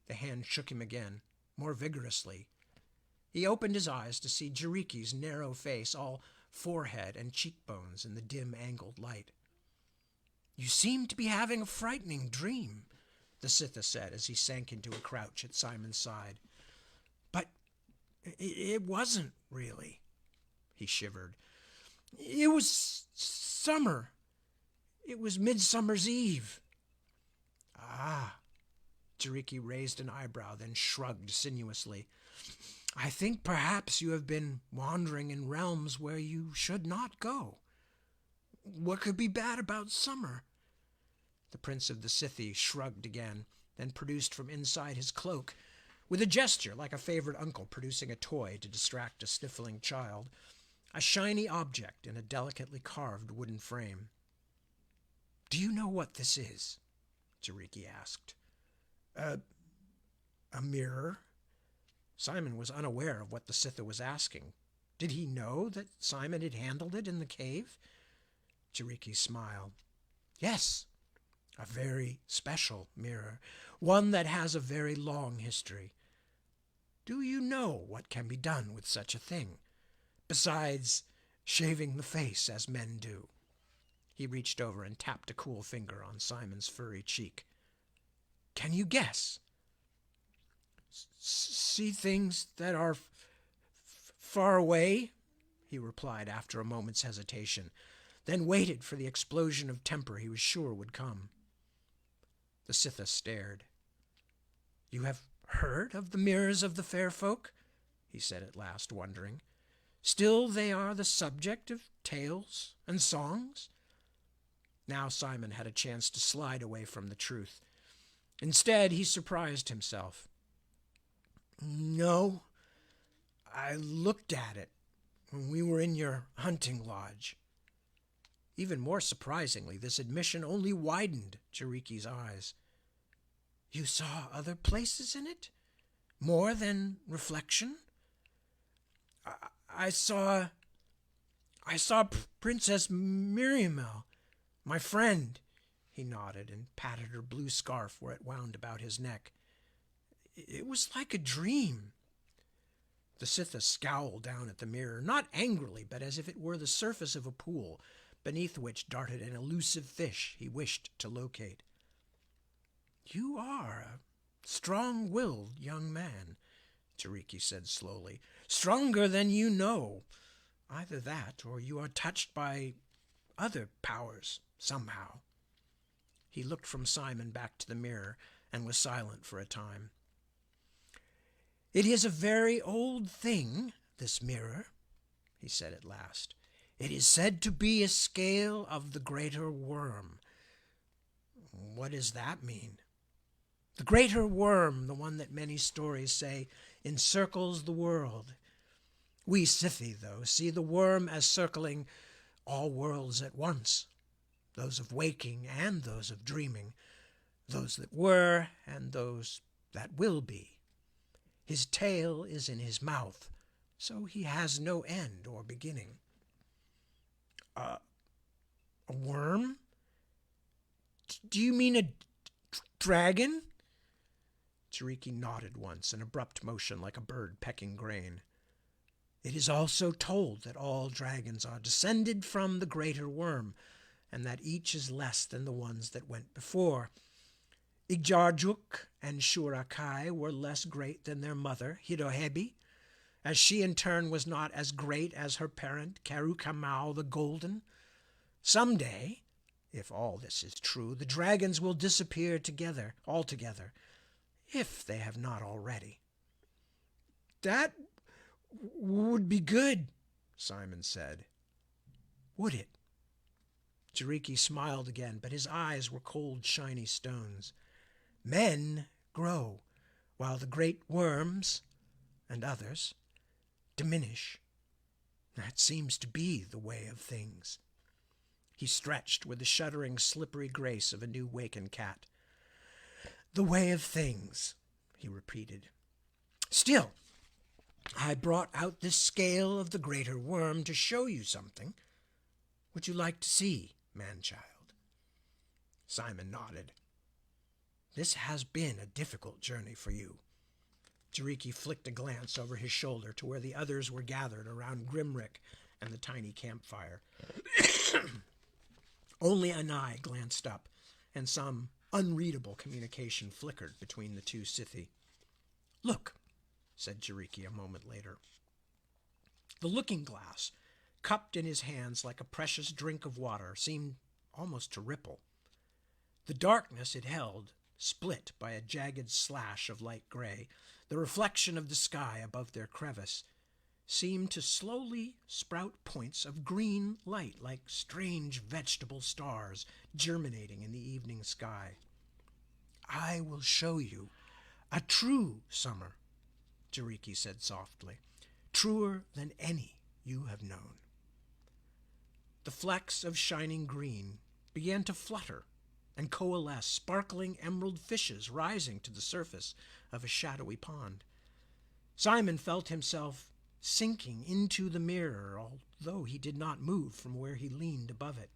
S1: The hand shook him again, more vigorously. He opened his eyes to see Jariki's narrow face, all forehead and cheekbones in the dim, angled light. You seem to be having a frightening dream, the Sitha said as he sank into a crouch at Simon's side. But it wasn't really, he shivered. It was summer. It was Midsummer's Eve. Ah, Jariki raised an eyebrow, then shrugged sinuously. I think perhaps you have been wandering in realms where you should not go. What could be bad about summer? The Prince of the Scythi shrugged again, then produced from inside his cloak, with a gesture like a favorite uncle producing a toy to distract a sniffling child, a shiny object in a delicately carved wooden frame. Do you know what this is? Jariki asked. A mirror? Simon was unaware of what the Sitha was asking. Did he know that Simon had handled it in the cave? Jariki smiled. Yes, a very special mirror, one that has a very long history. Do you know what can be done with such a thing, besides shaving the face as men do? He reached over and tapped a cool finger on Simon's furry cheek. Can you guess? See things that are far away, he replied after a moment's hesitation, then waited for the explosion of temper he was sure would come. The Sitha stared. You have heard of the mirrors of the fair folk? He said at last, wondering. Still they are the subject of tales and songs? Now Simon had a chance to slide away from the truth. Instead, he surprised himself. No, I looked at it when we were in your hunting lodge. Even more surprisingly, this admission only widened Jariki's eyes. You saw other places in it? More than reflection? I saw Princess Miriamel, my friend. He nodded and patted her blue scarf where it wound about his neck. It was like a dream. The Sitha scowled down at the mirror, not angrily, but as if it were the surface of a pool, beneath which darted an elusive fish he wished to locate. You are a strong-willed young man, Jariki said slowly. Stronger than you know. Either that, or you are touched by other powers, somehow. He looked from Simon back to the mirror, and was silent for a time. It is a very old thing, this mirror, he said at last. It is said to be a scale of the greater worm. What does that mean? The greater worm, the one that many stories say encircles the world. We Scythi, though, see the worm as circling all worlds at once, those of waking and those of dreaming, those that were and those that will be. His tail is in his mouth, so he has no end or beginning. A worm? Do you mean a dragon? Jiriki nodded once, an abrupt motion like a bird pecking grain. It is also told that all dragons are descended from the greater worm, and that each is less than the ones that went before. Igjarjuk and Shurakai were less great than their mother, Hirohebi, as she in turn was not as great as her parent, Karukamau the Golden. Someday, if all this is true, the dragons will disappear altogether, if they have not already. That would be good, Simon said. Would it? Jiriki smiled again, but his eyes were cold, shiny stones. Men grow, while the great worms, and others, diminish. That seems to be the way of things. He stretched with the shuddering, slippery grace of a new wakened cat. The way of things, he repeated. Still, I brought out this scale of the greater worm to show you something. Would you like to see, man-child? Simon nodded. This has been a difficult journey for you. Jiriki flicked a glance over his shoulder to where the others were gathered around Grimrick and the tiny campfire. Only Anai glanced up, and some unreadable communication flickered between the two Scythi. Look, said Jiriki a moment later. The looking-glass, cupped in his hands like a precious drink of water, seemed almost to ripple. The darkness it held, split by a jagged slash of light gray, the reflection of the sky above their crevice, seemed to slowly sprout points of green light like strange vegetable stars germinating in the evening sky. I will show you a true summer, Jiriki said softly, truer than any you have known. The flecks of shining green began to flutter and coalesce, sparkling emerald fishes rising to the surface of a shadowy pond. Simon felt himself sinking into the mirror, although he did not move from where he leaned above it.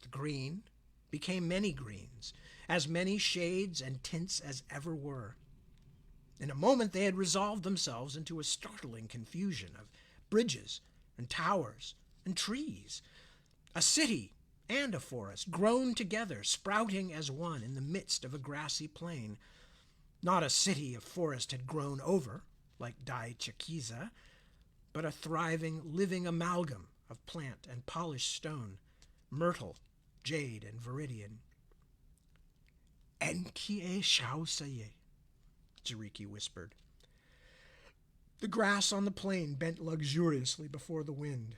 S1: The green became many greens, as many shades and tints as ever were. In a moment they had resolved themselves into a startling confusion of bridges and towers and trees, a city and a forest grown together, sprouting as one in the midst of a grassy plain. Not a city a forest had grown over, like Dai Chakiza, but a thriving, living amalgam of plant and polished stone, myrtle, jade, and viridian. Enkie Shaosaye, Jiriki whispered. The grass on the plain bent luxuriously before the wind.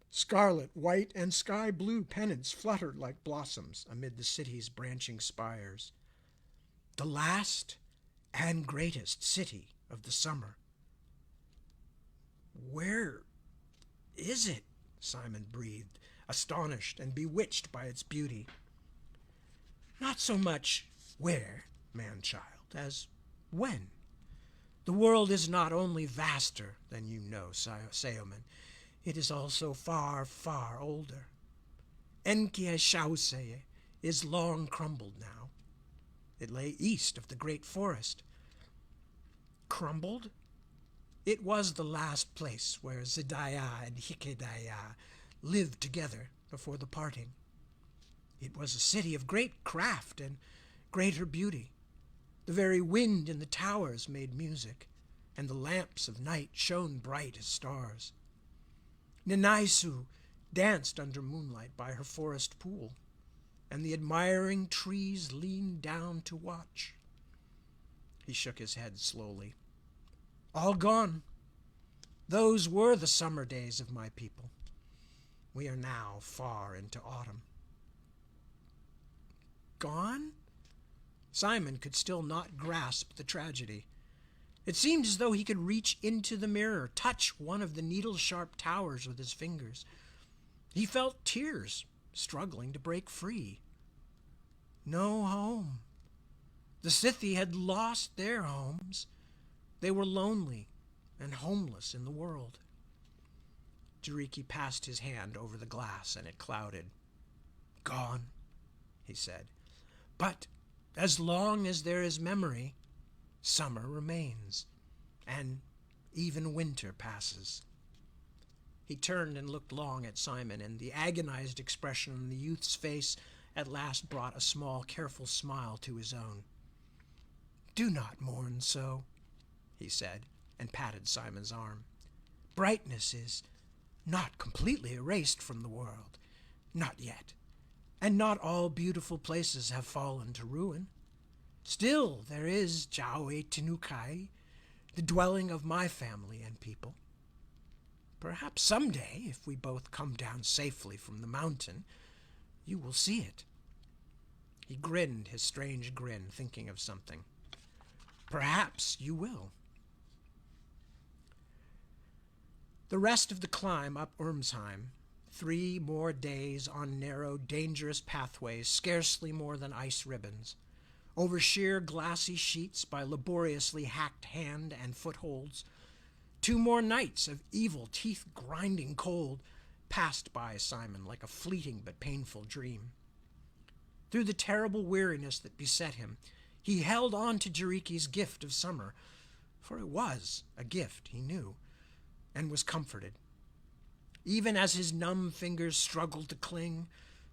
S1: Scarlet, white, and sky blue pennants fluttered like blossoms amid the city's branching spires. The last and greatest city of the summer. Where is it? Simon breathed, astonished and bewitched by its beauty. Not so much where, man-child, as when. The world is not only vaster than you know, Sayoman, it is also far, far older. Enkie Shaoseye is long crumbled now. It lay east of the great forest. Crumbled? It was the last place where Zidaya and Hikedaya lived together before the parting. It was a city of great craft and greater beauty. The very wind in the towers made music, and the lamps of night shone bright as stars. Nenaisu danced under moonlight by her forest pool, and the admiring trees leaned down to watch. He shook his head slowly. All gone. Those were the summer days of my people. We are now far into autumn. Gone? Simon could still not grasp the tragedy. It seemed as though he could reach into the mirror, touch one of the needle-sharp towers with his fingers. He felt tears struggling to break free. No home. The Scythi had lost their homes. They were lonely and homeless in the world. Jiriki passed his hand over the glass, and it clouded. Gone, he said. But as long as there is memory, summer remains, and even winter passes. He turned and looked long at Simon, and the agonized expression on the youth's face at last brought a small, careful smile to his own. Do not mourn so, he said, and patted Simon's arm. Brightness is not completely erased from the world, not yet, and not all beautiful places have fallen to ruin. Still there is Jaue Tinukai, the dwelling of my family and people. Perhaps someday, if we both come down safely from the mountain, you will see it. He grinned his strange grin, thinking of something. Perhaps you will. The rest of the climb up Irmsheim, 3 more days on narrow, dangerous pathways, scarcely more than ice ribbons, over sheer glassy sheets by laboriously hacked hand and footholds, 2 more nights of evil, teeth-grinding cold passed by Simon like a fleeting but painful dream. Through the terrible weariness that beset him, he held on to Jiriki's gift of summer, for it was a gift, he knew, and was comforted. Even as his numb fingers struggled to cling,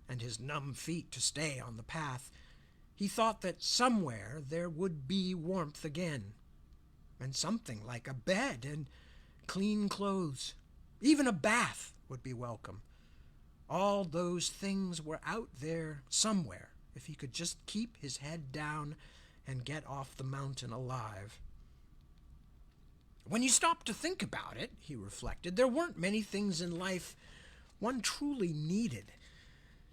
S1: and his numb feet to stay on the path, he thought that somewhere there would be warmth again, and something like a bed and clean clothes. Even a bath would be welcome. All those things were out there somewhere, if he could just keep his head down and get off the mountain alive. When you stop to think about it, he reflected, there weren't many things in life one truly needed.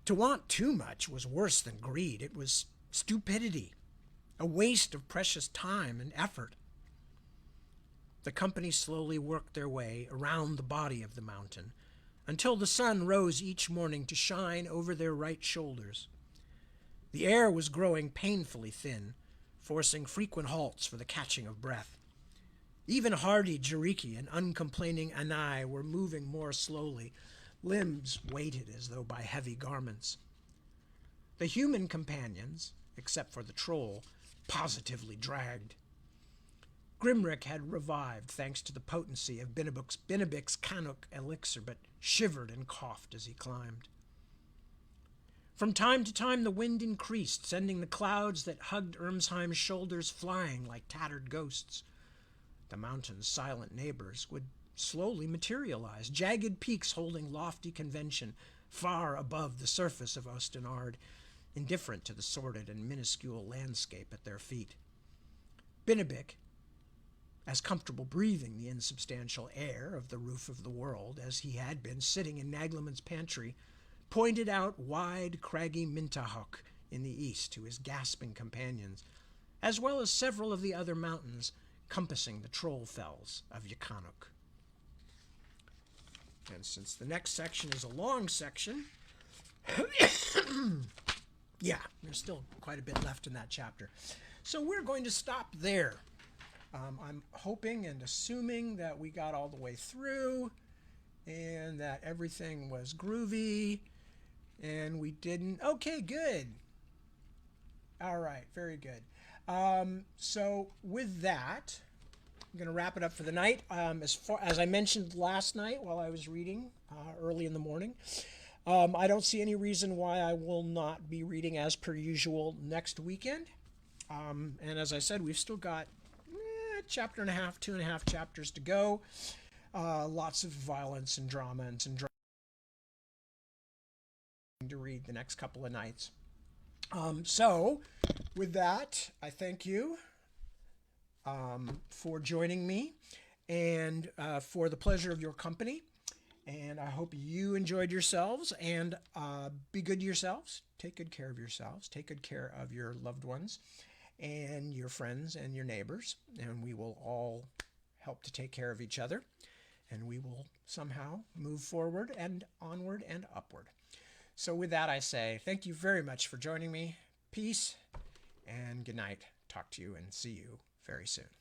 S1: To want too much was worse than greed. It was stupidity, a waste of precious time and effort. The company slowly worked their way around the body of the mountain until the sun rose each morning to shine over their right shoulders. The air was growing painfully thin, forcing frequent halts for the catching of breath. Even hardy Jiriki and uncomplaining Anai were moving more slowly, limbs weighted as though by heavy garments. The human companions, except for the troll, positively dragged. Grimrick had revived thanks to the potency of Binabik's Canuck elixir, but shivered and coughed as he climbed. From time to time the wind increased, sending the clouds that hugged Irmsheim's shoulders flying like tattered ghosts. The mountain's silent neighbors would slowly materialize, jagged peaks holding lofty convention far above the surface of Ostenard, indifferent to the sordid and minuscule landscape at their feet. Binabik, as comfortable breathing the insubstantial air of the roof of the world as he had been sitting in Nagleman's pantry, pointed out wide, craggy Mintahok in the east to his gasping companions, as well as several of the other mountains compassing the troll fells of Yakanuk. And since the next section is a long section, yeah, there's still quite a bit left in that chapter. So we're going to stop there. I'm hoping and assuming that we got all the way through and that everything was groovy and we didn't. Okay, good. All right, very good. So with that, I'm going to wrap it up for the night. As I mentioned last night while I was reading early in the morning, I don't see any reason why I will not be reading as per usual next weekend. And as I said, we've still got chapter and a half, 2.5 chapters to go. Lots of violence and drama and some drama to read the next couple of nights. So with that, I thank you for joining me and for the pleasure of your company. And I hope you enjoyed yourselves, and be good to yourselves. Take good care of yourselves. Take good care of your loved ones and your friends and your neighbors. And we will all help to take care of each other. And we will somehow move forward and onward and upward. So with that, I say thank you very much for joining me. Peace and good night. Talk to you and see you very soon.